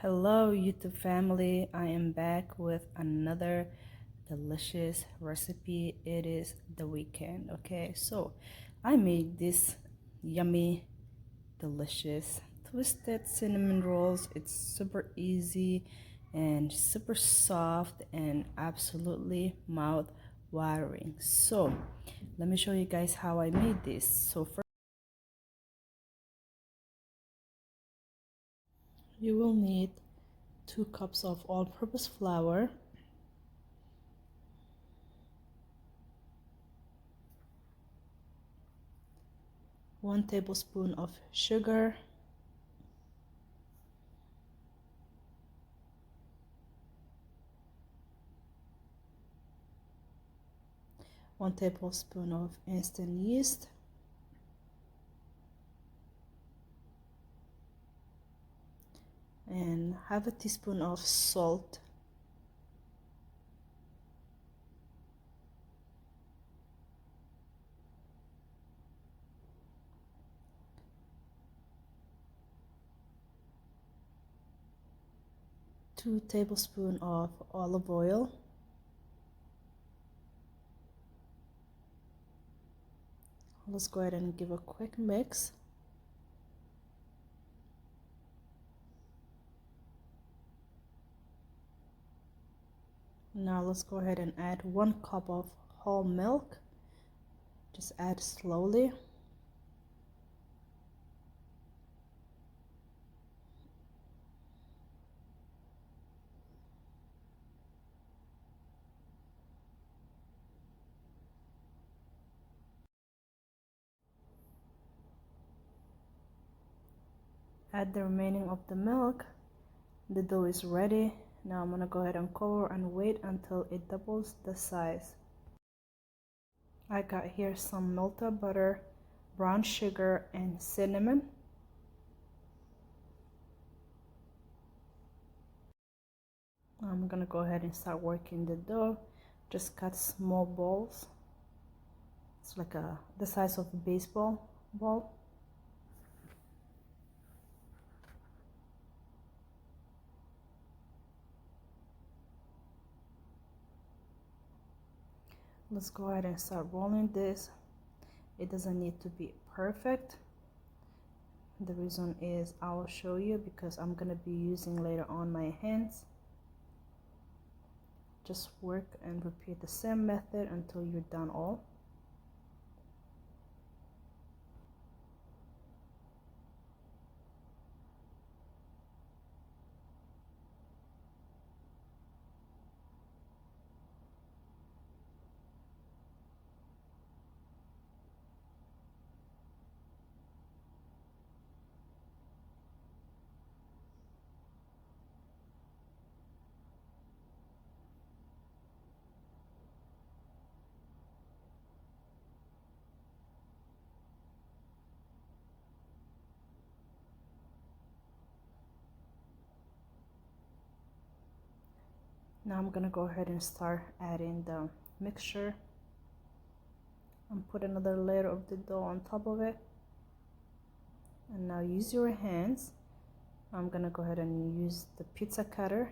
Hello YouTube family, I am back with another delicious recipe. It is the weekend. Okay, so I made this yummy delicious twisted cinnamon rolls. It's super easy and super soft and absolutely mouth watering. So let me show you guys how I made this. So first you will need 2 cups of all-purpose flour, 1 tablespoon of sugar, 1 tablespoon of instant yeast, and half a teaspoon of salt. Two tablespoons of olive oil, let's go ahead and give a quick mix. Now let's go ahead and add 1 cup of whole milk. Just add slowly. Add the remaining of the milk. The dough is ready. Now I'm gonna go ahead and cover and wait until it doubles the size. I got here some melted butter, brown sugar, and cinnamon. I'm gonna go ahead and start working the dough. Just cut small balls. It's like the size of a baseball ball. Let's go ahead and start rolling this. It doesn't need to be perfect. The reason is I will show you because I'm gonna be using later on my hands. Just work and repeat the same method until you're done all. Now I'm gonna go ahead and start adding the mixture and put another layer of the dough on top of it. And now use your hands. I'm gonna go ahead and use the pizza cutter.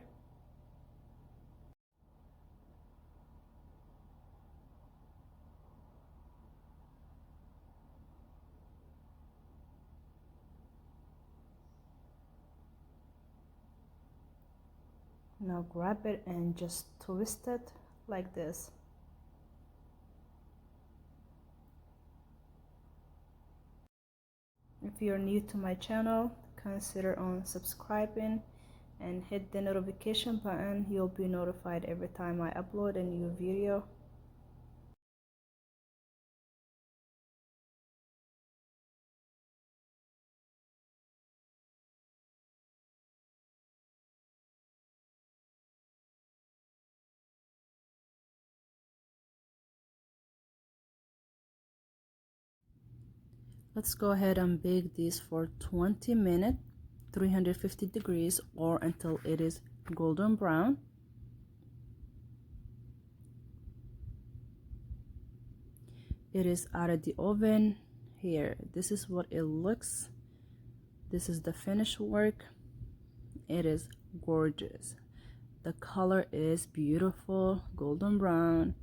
Now grab it and just twist it like this. If you're new to my channel, consider on subscribing and hit the notification button. You'll be notified every time I upload a new video. Let's go ahead and bake this for 20 minutes, 350 degrees, or until it is golden brown. It is out of the oven. Here, this is what it looks. This is the finished work. It is gorgeous. The color is beautiful, golden brown.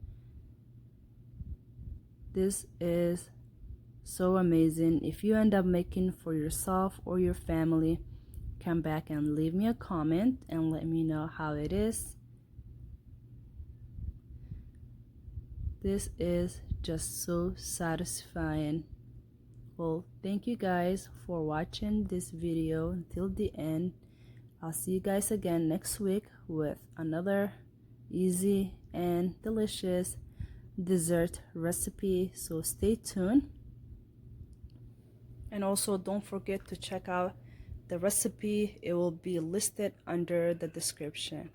This is so amazing. If you end up making for yourself or your family, come back and leave me a comment and let me know how it is. This is just so satisfying. Well, thank you guys for watching this video until the end. I'll see you guys again next week with another easy and delicious dessert recipe, so stay tuned. And also don't forget to check out the recipe. It will be listed under the description.